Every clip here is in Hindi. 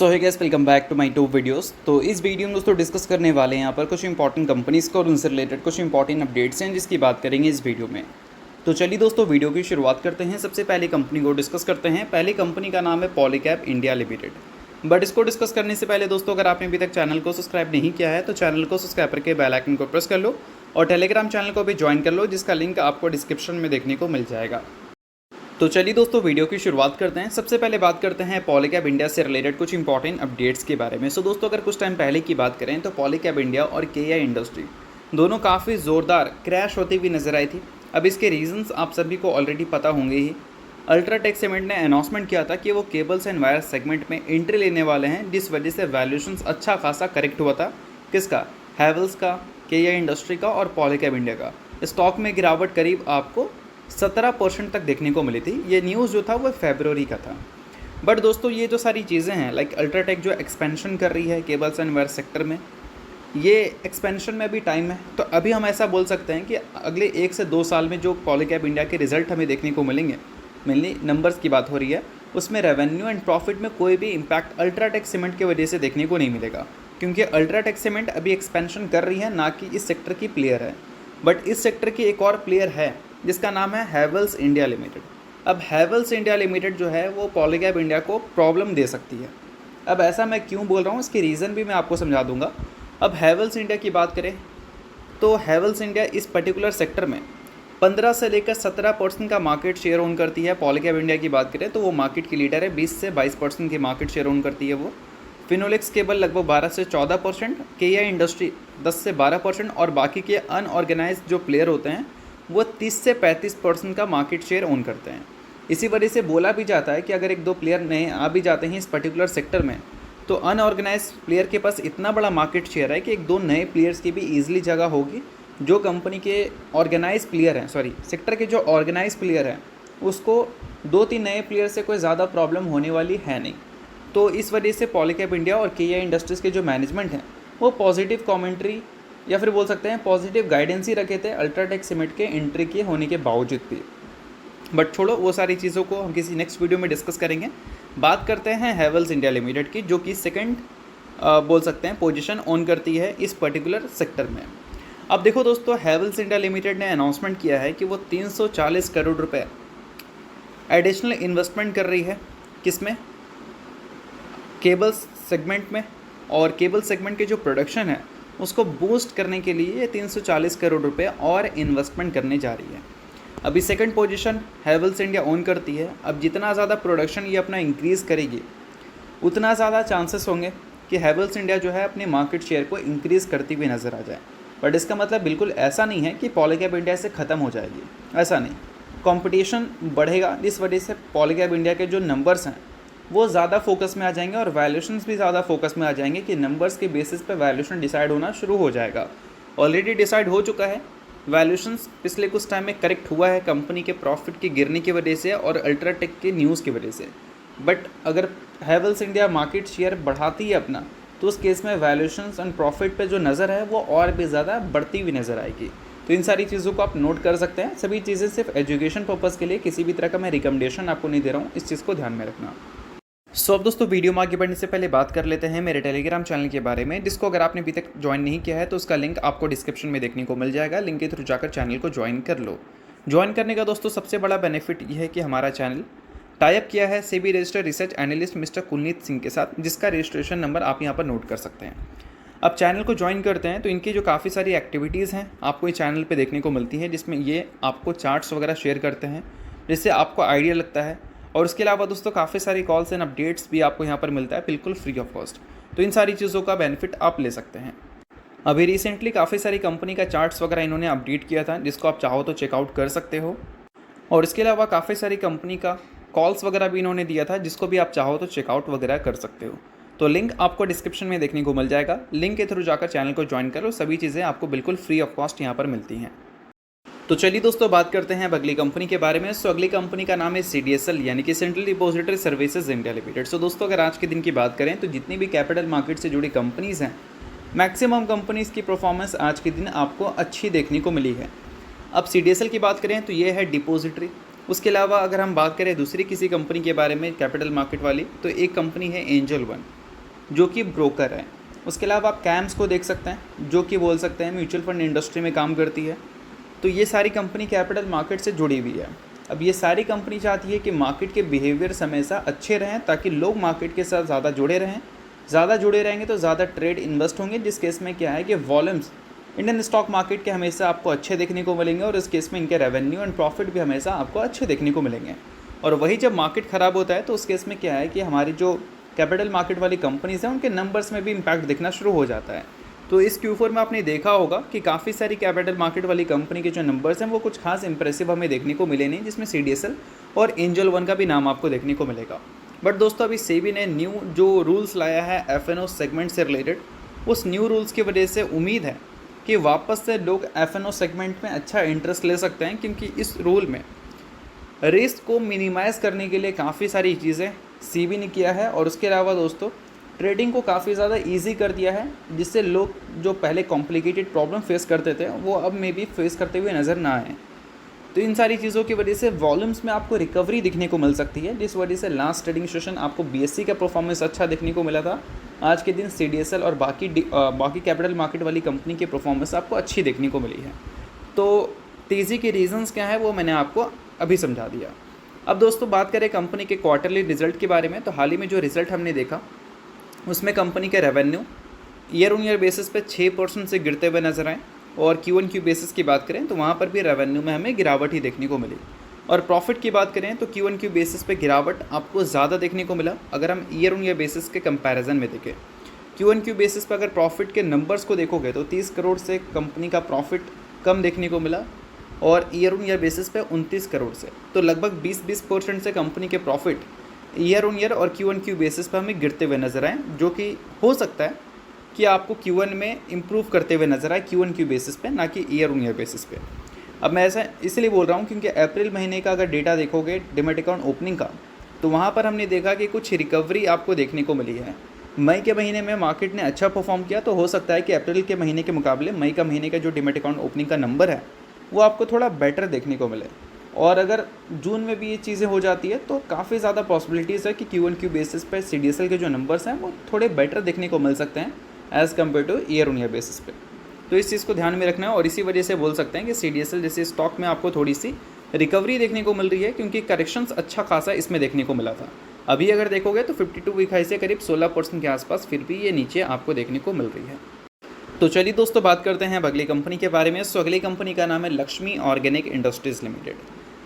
So hey guys, welcome back to my to videos. तो इस वीडियो में दोस्तों डिस्कस करने वाले हैं यहाँ पर कुछ इंपॉर्टेंट कंपनीज़ को और उनसे रिलेटेड कुछ इंपॉर्टेंट अपडेट्स हैं जिसकी बात करेंगे इस वीडियो में। तो चलिए दोस्तों वीडियो की शुरुआत करते हैं। सबसे पहले कंपनी को डिस्कस करते हैं। पहली कंपनी का नाम है पॉलीकैब इंडिया लिमिटेड। बट इसको डिस्कस करने से पहले दोस्तों, अगर आपने अभी तक चैनल को सब्सक्राइब नहीं किया है तो चैनल को सब्सक्राइब करके बेल आइकन को प्रेस कर लो और टेलीग्राम चैनल को भी ज्वाइन कर लो, जिसका लिंक आपको डिस्क्रिप्शन में देखने को मिल जाएगा। तो चलिए दोस्तों वीडियो की शुरुआत करते हैं। सबसे पहले बात करते हैं पॉलीकैब इंडिया से रिलेटेड कुछ इंपॉर्टेंट अपडेट्स के बारे में। सो दोस्तों, अगर कुछ टाइम पहले की बात करें तो पॉलीकैब इंडिया और केआई इंडस्ट्री दोनों काफ़ी ज़ोरदार क्रैश होती हुई नजर आई थी। अब इसके रीजंस आप सभी को ऑलरेडी पता होंगे ही। अल्ट्राटेक सीमेंट ने अनाउंसमेंट किया था कि वो केबल्स एंड वायर सेगमेंट में एंट्री लेने वाले हैं, जिस वजह से वैल्यूएशंस अच्छा खासा करेक्ट हुआ था। किसका? हैवेल्स का, केआई इंडस्ट्री का और पॉलीकैब इंडिया का। स्टॉक में गिरावट करीब आपको 17% तक देखने को मिली थी। ये न्यूज़ जो था वो फरवरी का था। बट दोस्तों, ये जो सारी चीज़ें हैं, लाइक अल्ट्राटेक जो एक्सपेंशन कर रही है केबल्स एंड वायर सेक्टर में, ये एक्सपेंशन में अभी टाइम है। तो अभी हम ऐसा बोल सकते हैं कि अगले 1 से 2 साल में जो पॉलीकैब इंडिया के रिजल्ट हमें देखने को मिलेंगे, मेनली नंबर्स की बात हो रही है, उसमें रेवेन्यू एंड प्रॉफिट में कोई भी इम्पैक्ट अल्ट्राटेक सीमेंट की वजह से देखने को नहीं मिलेगा, क्योंकि अल्ट्राटेक सीमेंट अभी एक्सपेंशन कर रही है, ना कि इस सेक्टर की प्लेयर है। बट इस सेक्टर की एक और प्लेयर है जिसका नाम है हैवेल्स इंडिया लिमिटेड। अब हैवेल्स इंडिया लिमिटेड जो है वो पॉलीकैब इंडिया को प्रॉब्लम दे सकती है। अब ऐसा मैं क्यों बोल रहा हूँ, इसके रीज़न भी मैं आपको समझा दूंगा। अब हैवेल्स इंडिया की बात करें तो हैवेल्स इंडिया इस पर्टिकुलर सेक्टर में 15 से लेकर 17% का मार्केट शेयर ओन करती है। पॉलीकैब इंडिया की बात करें तो वो मार्केट की लीडर है, 20 से 22% की मार्केट शेयर ओन करती है वो। फिनोलेक्स केबल लगभग 12 से 14%, केआई इंडस्ट्री 10 से 12% और बाकी के अनऑर्गेनाइज्ड जो प्लेयर होते हैं वो 30 से 35% का मार्केट शेयर ओन करते हैं। इसी वजह से बोला भी जाता है कि अगर 1-2 प्लेयर नए आ भी जाते हैं इस पर्टिकुलर सेक्टर में, तो अनऑर्गेनाइज प्लेयर के पास इतना बड़ा मार्केट शेयर है कि 1-2 नए प्लेयर्स की भी ईजिली जगह होगी। जो कंपनी के ऑर्गेनाइज प्लेयर हैं, सेक्टर के जो ऑर्गेनाइज प्लेयर हैं, उसको 2-3 नए प्लेयर से कोई ज़्यादा प्रॉब्लम होने वाली है नहीं। तो इस वजह से पॉलीकैब इंडिया और केआई इंडस्ट्रीज़ के जो मैनेजमेंट हैं वो पॉजिटिव कमेंट्री या फिर बोल सकते हैं पॉजिटिव गाइडेंस ही रखे थे अल्ट्राटेक सीमेंट के एंट्री के होने के बावजूद भी। बट छोड़ो, वो सारी चीज़ों को हम किसी नेक्स्ट वीडियो में डिस्कस करेंगे। बात करते हैं हैवेल्स इंडिया लिमिटेड की, जो कि सेकंड बोल सकते हैं पोजीशन ऑन करती है इस पर्टिकुलर सेक्टर में। अब देखो दोस्तों, हैवेल्स इंडिया लिमिटेड ने अनाउंसमेंट किया है कि वो 340 करोड़ रुपये एडिशनल इन्वेस्टमेंट कर रही है। किसमें? केबल्स सेगमेंट में। और केबल सेगमेंट के जो प्रोडक्शन है उसको बूस्ट करने के लिए ये 340 करोड़ रुपए और इन्वेस्टमेंट करने जा रही है। अभी second position Havells India own करती है। अब जितना ज़्यादा प्रोडक्शन ये अपना इंक्रीज़ करेगी, उतना ज़्यादा चांसेस होंगे कि हैवेल्स इंडिया जो है अपने मार्केट शेयर को इंक्रीज़ करती हुई नज़र आ जाए। बट इसका मतलब बिल्कुल ऐसा नहीं है कि पॉलीकैब इंडिया से ख़त्म हो जाएगी, ऐसा नहीं। कॉम्पिटिशन बढ़ेगा, इस वजह से पॉलीकैब इंडिया के जो नंबर्स हैं वो ज़्यादा फोकस में आ जाएंगे और वैल्यूएशंस भी ज़्यादा फोकस में आ जाएंगे कि नंबर्स के बेसिस पे वैल्यूएशन डिसाइड होना शुरू हो जाएगा। ऑलरेडी डिसाइड हो चुका है। वैल्यूएशंस पिछले कुछ टाइम में करेक्ट हुआ है कंपनी के प्रॉफिट की गिरने की वजह से और अल्ट्राटेक के न्यूज़ की वजह से। बट अगर हैवेल्स इंडिया मार्केट शेयर बढ़ाती है अपना, तो उस केस में वैल्यूएशंस एंड प्रॉफिट पर जो नज़र है वो और भी ज़्यादा बढ़ती हुई नज़र आएगी। तो इन सारी चीज़ों को आप नोट कर सकते हैं। सभी चीज़ें सिर्फ एजुकेशन पर्पज़ के लिए, किसी भी तरह का मैं रिकमेंडेशन आपको नहीं दे रहा हूँ, इस चीज़ को ध्यान में रखना। अब दोस्तों, वीडियो में आगे बढ़ने से पहले बात कर लेते हैं मेरे टेलीग्राम चैनल के बारे में, जिसको अगर आपने अभी तक ज्वाइन नहीं किया है तो उसका लिंक आपको डिस्क्रिप्शन में देखने को मिल जाएगा। लिंक के थ्रू जाकर चैनल को ज्वाइन कर लो। ज्वाइन करने का दोस्तों सबसे बड़ा बेनिफिट ये है कि हमारा चैनल टाई अप किया है SEBI registered research analyst mister Kulneet Singh के साथ, जिसका रजिस्ट्रेशन नंबर आप यहाँ पर नोट कर सकते हैं। अब चैनल को ज्वाइन करते हैं तो इनकी जो काफ़ी सारी एक्टिविटीज़ हैं आपको इस चैनल पर देखने को मिलती है, जिसमें ये आपको चार्ट्स वगैरह शेयर करते हैं, जिससे आपको आइडिया लगता है। और उसके अलावा दोस्तों काफ़ी सारी कॉल्स एंड अपडेट्स भी आपको यहाँ पर मिलता है, बिल्कुल फ्री ऑफ कॉस्ट। तो इन सारी चीज़ों का बेनिफिट आप ले सकते हैं। अभी रिसेंटली काफ़ी सारी कंपनी का चार्ट्स वगैरह इन्होंने अपडेट किया था, जिसको आप चाहो तो चेकआउट कर सकते हो। और इसके अलावा काफ़ी सारी कंपनी का कॉल्स वगैरह भी इन्होंने दिया था, जिसको भी आप चाहो तो चेकआउट वगैरह कर सकते हो। तो लिंक आपको डिस्क्रिप्शन में देखने को मिल जाएगा। लिंक के थ्रू जाकर चैनल को ज्वाइन करो, सभी चीज़ें आपको बिल्कुल फ्री ऑफ कॉस्ट यहाँ पर मिलती हैं। तो चलिए दोस्तों, बात करते हैं अब अगली कंपनी के बारे में। अगली कंपनी का नाम है CDSL, यानी कि central depository services India limited. दोस्तों, अगर आज के दिन की बात करें तो जितनी भी कैपिटल मार्केट से जुड़ी कंपनीज़ हैं, मैक्सिमम कंपनीज़ की परफॉर्मेंस आज के दिन आपको अच्छी देखने को मिली है। अब CDSL की बात करें तो ये है डिपॉजिटरी। उसके अलावा अगर हम बात करें दूसरी किसी कंपनी के बारे में कैपिटल मार्केट वाली, तो एक कंपनी है एंजल वन। जो कि ब्रोकर है। उसके अलावा आप कैम्स को देख सकते हैं, जो कि बोल सकते हैं म्यूचुअल फंड इंडस्ट्री में काम करती है। तो ये सारी कंपनी कैपिटल मार्केट से जुड़ी हुई है। अब ये सारी कंपनी चाहती है कि मार्केट के बिहेवियर्स हमेशा अच्छे रहें, ताकि लोग मार्केट के साथ ज़्यादा जुड़े रहें। ज़्यादा जुड़े रहेंगे तो ज़्यादा ट्रेड इन्वेस्ट होंगे, जिस केस में क्या है कि वॉल्यूम्स इंडियन स्टॉक मार्केट के हमेशा आपको अच्छे देखने को मिलेंगे, और इस केस में इनके रेवेन्यू एंड प्रॉफिट भी हमेशा आपको अच्छे देखने को मिलेंगे। और वही जब मार्केट ख़राब होता है तो उस केस में क्या है कि हमारी जो कैपिटल मार्केट वाली कंपनीज़ हैं उनके नंबर्स में भी इम्पैक्ट दिखना शुरू हो जाता है। तो इस Q4 में आपने देखा होगा कि काफ़ी सारी कैपिटल मार्केट वाली कंपनी के जो नंबर्स हैं वो कुछ खास इंप्रेसिव हमें देखने को मिले नहीं, जिसमें CDSL और एंजल वन का भी नाम आपको देखने को मिलेगा। बट दोस्तों अभी सेबी ने न्यू जो रूल्स लाया है FNO सेगमेंट से रिलेटेड, उस न्यू रूल्स की वजह से उम्मीद है कि वापस से लोग FNO सेगमेंट में अच्छा इंटरेस्ट ले सकते हैं, क्योंकि इस रूल में रिस्क को मिनिमाइज़ करने के लिए काफ़ी सारी चीज़ें सेबी ने किया है। और उसके अलावा दोस्तों ट्रेडिंग को काफ़ी ज़्यादा इजी कर दिया है, जिससे लोग जो पहले कॉम्प्लिकेटेड प्रॉब्लम फेस करते थे वो अब मे भी फेस करते हुए नज़र ना आए। तो इन सारी चीज़ों की वजह से वॉल्यूम्स में आपको रिकवरी दिखने को मिल सकती है, जिस वजह से लास्ट ट्रेडिंग सेशन आपको BSE का परफॉर्मेंस अच्छा देखने को मिला था। आज के दिन CDSL और बाकी कैपिटल मार्केट वाली कंपनी की परफॉर्मेंस आपको अच्छी देखने को मिली है। तो तेज़ी के रीज़न्स क्या है वो मैंने आपको अभी समझा दिया। अब दोस्तों बात करें कंपनी के क्वार्टरली रिजल्ट के बारे में, तो हाल ही में जो रिज़ल्ट हमने देखा उसमें कंपनी के revenue year on year basis पे 6% से गिरते हुए नजर आए, और Q1Q बेसिस की बात करें तो वहाँ पर भी रेवेन्यू में हमें गिरावट ही देखने को मिली। और प्रॉफिट की बात करें तो Q1Q बेसिस पे गिरावट आपको ज़्यादा देखने को मिला। अगर हम ईयर ऑन ईयर बेसिस के कंपैरिजन में देखें, Q1Q बेसिस पर अगर प्रॉफिट के नंबर्स को देखोगे तो 30 करोड़ से कंपनी का प्रॉफिट कम देखने को मिला, और ईयर ऑन ईयर बेसिस पे 29 करोड़ से, तो लगभग 20% से कंपनी के प्रॉफिट ईयर ऑन ईयर और Q1Q बेसिस पर हमें गिरते हुए नजर आए, जो कि हो सकता है कि आपको Q1 में इम्प्रूव करते हुए नजर आए Q1Q बेसिस पे, ना कि ईयर ऑन ईयर बेसिस पे। अब मैं ऐसा इसलिए बोल रहा हूँ क्योंकि अप्रैल महीने का अगर डेटा देखोगे डिमैट अकाउंट ओपनिंग का, तो वहाँ पर हमने देखा कि कुछ रिकवरी आपको देखने को मिली है। मई के महीने में मार्केट ने अच्छा परफॉर्म किया, तो हो सकता है कि अप्रैल के महीने के मुकाबले मई का महीने का जो डिमैट अकाउंट ओपनिंग का नंबर है वो आपको थोड़ा बेटर देखने को मिले। और अगर जून में भी ये चीज़ें हो जाती है तो काफ़ी ज़्यादा पॉसिबिलिटीज़ है कि Q1Q बेसिस पर CDSL के जो नंबर्स हैं वो थोड़े बेटर देखने को मिल सकते हैं as compare two year on year basis पे। तो इस चीज़ को ध्यान में रखना है, और इसी वजह से बोल सकते हैं कि CDSL जैसे स्टॉक में आपको थोड़ी सी रिकवरी देखने को मिल रही है, क्योंकि करेक्शंस अच्छा खासा इसमें देखने को मिला था। अभी अगर देखोगे तो 52 वीक हाई से करीब 16% के आसपास फिर भी ये नीचे आपको देखने को मिल रही है। तो चलिए दोस्तों बात करते हैं अब अगली कंपनी के बारे में। सो अगली कंपनी का नाम है लक्ष्मी ऑर्गेनिक इंडस्ट्रीज़ लिमिटेड।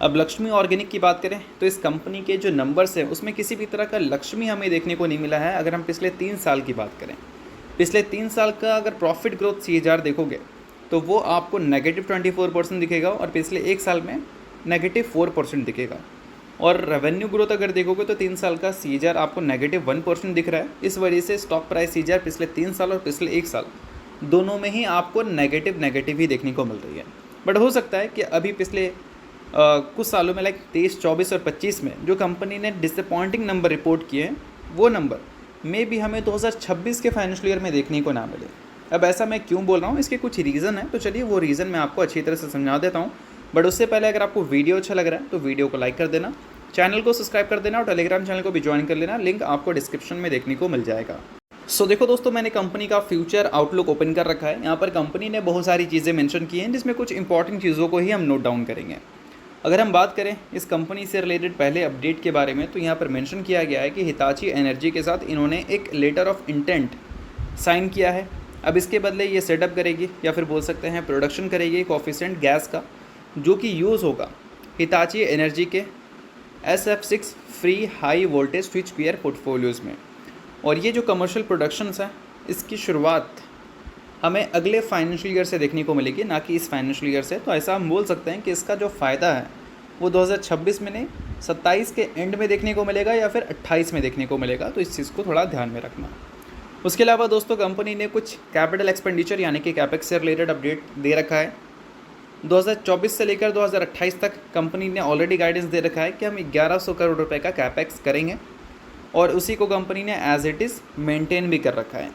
अब लक्ष्मी ऑर्गेनिक की बात करें तो इस कंपनी के जो नंबर्स हैं उसमें किसी भी तरह का लक्ष्मी हमें देखने को नहीं मिला है। अगर हम पिछले 3 साल की बात करें, पिछले 3 साल का अगर प्रॉफिट ग्रोथ CAGR देखोगे तो वो आपको -24% दिखेगा, और पिछले 1 साल में -4% दिखेगा। और रेवेन्यू ग्रोथ अगर देखोगे तो 3 साल का CAGR आपको -1% दिख रहा है। इस वजह से स्टॉक प्राइस CAGR पिछले 3 साल और पिछले 1 साल दोनों में ही आपको नेगेटिव ही देखने को मिल रही है। बट हो सकता है कि अभी पिछले कुछ सालों में लाइक 23, 24 और 25 में जो कंपनी ने डिसअपॉइंटिंग नंबर रिपोर्ट किए हैं वो नंबर में भी हमें 2026 के फाइनेंशियल ईयर में देखने को ना मिले। अब ऐसा मैं क्यों बोल रहा हूँ, इसके कुछ रीज़न है, तो चलिए वो रीज़न मैं आपको अच्छी तरह से समझा देता हूँ। बट उससे पहले अगर आपको वीडियो अच्छा लग रहा है तो वीडियो को लाइक कर देना, चैनल को सब्सक्राइब कर देना, और टेलीग्राम चैनल को भी ज्वाइन कर लेना। लिंक आपको डिस्क्रिप्शन में देखने को मिल जाएगा। सो देखो दोस्तों, मैंने कंपनी का फ्यूचर आउटलुक ओपन कर रखा है। यहाँ पर कंपनी ने बहुत सारी चीज़ें मेंशन की हैं, जिसमें कुछ इंपॉर्टेंट चीज़ों को ही हम नोट डाउन करेंगे। अगर हम बात करें इस कंपनी से रिलेटेड पहले अपडेट के बारे में, तो यहाँ पर मेंशन किया गया है कि हिताची एनर्जी के साथ इन्होंने एक लेटर ऑफ इंटेंट साइन किया है। अब इसके बदले ये सेटअप करेगी, या फिर बोल सकते हैं प्रोडक्शन करेगी कोफिशिएंट गैस का, जो कि यूज़ होगा हिताची एनर्जी के SF6 free high voltage switch gear portfolios में। और ये जो कमर्शियल प्रोडक्शंस है इसकी शुरुआत हमें अगले फाइनेंशियल ईयर से देखने को मिलेगी, ना कि इस फाइनेंशियल ईयर से। तो ऐसा हम बोल सकते हैं कि इसका जो फ़ायदा है वो 2026 में नहीं, 27 के एंड में देखने को मिलेगा, या फिर 28 में देखने को मिलेगा। तो इस चीज़ को थोड़ा ध्यान में रखना। उसके अलावा दोस्तों कंपनी ने कुछ कैपिटल एक्सपेंडिचर यानी कि कैपेक्स से रिलेटेड अपडेट दे रखा है। 2024 से लेकर 2028 तक कंपनी ने ऑलरेडी गाइडेंस दे रखा है कि हम 1100 करोड़ रुपए का कैपेक्स करेंगे, और उसी को कंपनी ने एज इट इज़ मेंटेन भी कर रखा है।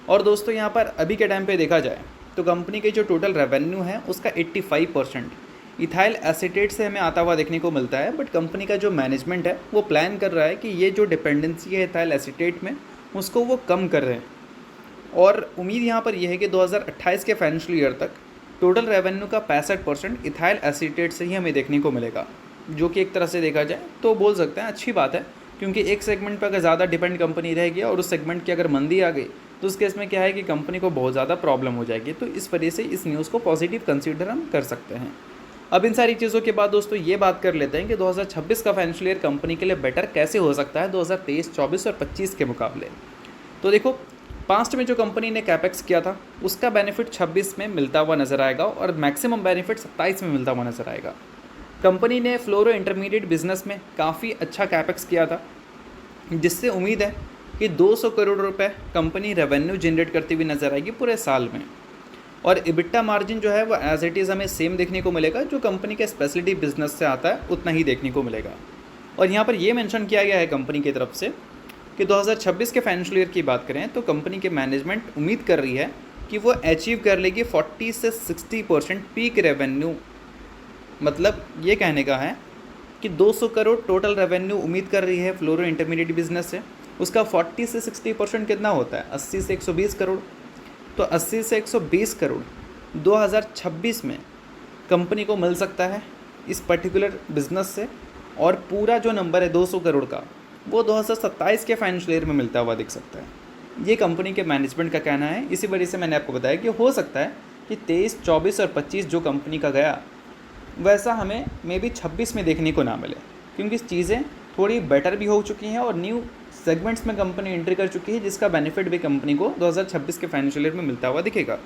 और दोस्तों यहाँ पर अभी के टाइम पे देखा जाए तो कंपनी के जो टोटल रेवेन्यू है उसका 85% इथाइल एसीटेट से हमें आता हुआ देखने को मिलता है। बट कंपनी का जो मैनेजमेंट है वो प्लान कर रहा है कि ये जो डिपेंडेंसी है इथाइल एसीटेट में उसको वो कम कर रहे हैं। और उम्मीद यहाँ पर यह है कि 2028 के फाइनेंशियल ईयर तक टोटल रेवेन्यू का 65% इथाइल एसीटेट से ही हमें देखने को मिलेगा, जो कि एक तरह से देखा जाए तो बोल सकते हैं अच्छी बात है, क्योंकि एक सेगमेंट पर अगर ज़्यादा डिपेंड कंपनी रहेगी और उस सेगमेंट की अगर मंदी आ गई तो उस केस में क्या है कि कंपनी को बहुत ज़्यादा प्रॉब्लम हो जाएगी। तो इस वजह से इस न्यूज़ को पॉजिटिव कंसीडर हम कर सकते हैं। अब इन सारी चीज़ों के बाद दोस्तों ये बात कर लेते हैं कि 2026 का फाइनेंशियल ईयर कंपनी के लिए बेटर कैसे हो सकता है 2023, 24 और 25 के मुकाबले। तो देखो, पास्ट में जो कंपनी ने कैपेक्स किया था उसका बेनिफिट 26 में मिलता हुआ नजर आएगा और मैक्सिमम बेनिफिट 27 में मिलता हुआ नजर आएगा। कंपनी ने फ्लोरो इंटरमीडिएट बिजनेस में काफ़ी अच्छा कैपेक्स किया था, जिससे उम्मीद है कि 200 करोड़ रुपए कंपनी रेवेन्यू जनरेट करती हुई नजर आएगी पूरे साल में। और इबिट्टा मार्जिन जो है वो एज इट इज़ हमें सेम देखने को मिलेगा, जो कंपनी के स्पेशलिटी बिजनेस से आता है उतना ही देखने को मिलेगा। और यहाँ पर ये मेंशन किया गया है कंपनी की तरफ से कि 2026 के फाइनेंशियल ईयर की बात करें तो कंपनी के मैनेजमेंट उम्मीद कर रही है कि वो अचीव कर लेगी 40 से 60% पीक रेवेन्यू। मतलब ये कहने का है कि 200 करोड़ टोटल रेवेन्यू उम्मीद कर रही है फ्लोरो इंटरमीडिएट बिजनेस से, उसका 40 से 60% कितना होता है, 80 से 120 करोड़। तो 80 से 120 करोड़ 2026 में कंपनी को मिल सकता है इस पर्टिकुलर बिजनेस से, और पूरा जो नंबर है 200 करोड़ का वो 2027 के फाइनेंशियल ईयर में मिलता हुआ दिख सकता है। ये कंपनी के मैनेजमेंट का कहना है। इसी वजह से मैंने आपको बताया कि हो सकता है कि 23, 24 और 25 जो कंपनी का गया वैसा हमें मे बी 26 में देखने को ना मिले, क्योंकि चीज़ें थोड़ी बेटर भी हो चुकी हैं और न्यू सेगमेंट्स में कंपनी एंट्री कर चुकी है, जिसका बेनिफिट भी कंपनी को 2026 के फाइनेंशियल ईयर में मिलता हुआ दिखेगा।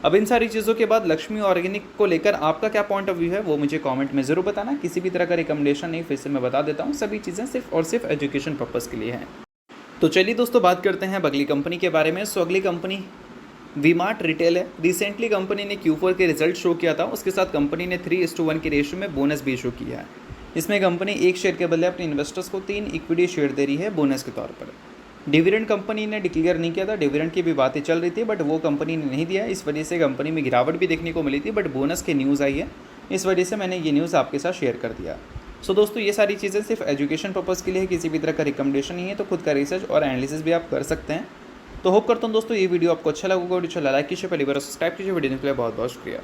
अब इन सारी चीज़ों के बाद लक्ष्मी ऑर्गेनिक को लेकर आपका क्या पॉइंट ऑफ व्यू है वो मुझे कमेंट में ज़रूर बताना। किसी भी तरह का रिकमेंडेशन नहीं, फिर से मैं बता देता हूँ, सभी चीज़ें सिर्फ और सिर्फ एजुकेशन पर्पज़ के लिए हैं। तो चलिए दोस्तों बात करते हैं अगली कंपनी के बारे में। सो अगली कंपनी वी-मार्ट रिटेल है। रिसेंटली कंपनी ने Q4 के रिजल्ट शो किया था, उसके साथ कंपनी ने 3:1 की रेशियो में बोनस भी शो किया है। इसमें कंपनी एक शेयर के बदले अपने इन्वेस्टर्स को 3 इक्विटी शेयर दे रही है बोनस के तौर पर। डिविडेंड कंपनी ने डिक्लेयर नहीं किया था, डिविडेंड की भी बातें चल रही थी बट वो कंपनी ने नहीं दिया, इस वजह से कंपनी में गिरावट भी देखने को मिली थी, बट बोनस की न्यूज़ आई है, इस वजह से मैंने ये न्यूज़ आपके साथ शेयर कर दिया। सो दोस्तों ये सारी चीज़ें सिर्फ एजुकेशन पर्पज़ के लिए है, किसी भी तरह का रिकमेंडेशन नहीं है, तो खुद का रिसर्च और एनालिसिस भी आप कर सकते हैं। तो होप करता हूँ दोस्तों ये वीडियो आपको अच्छा लगेगा। वीडियो अच्छा लाइक कीजिए, पहली बार सब्सक्राइब कीजिए। वीडियो के लिए बहुत बहुत शुक्रिया।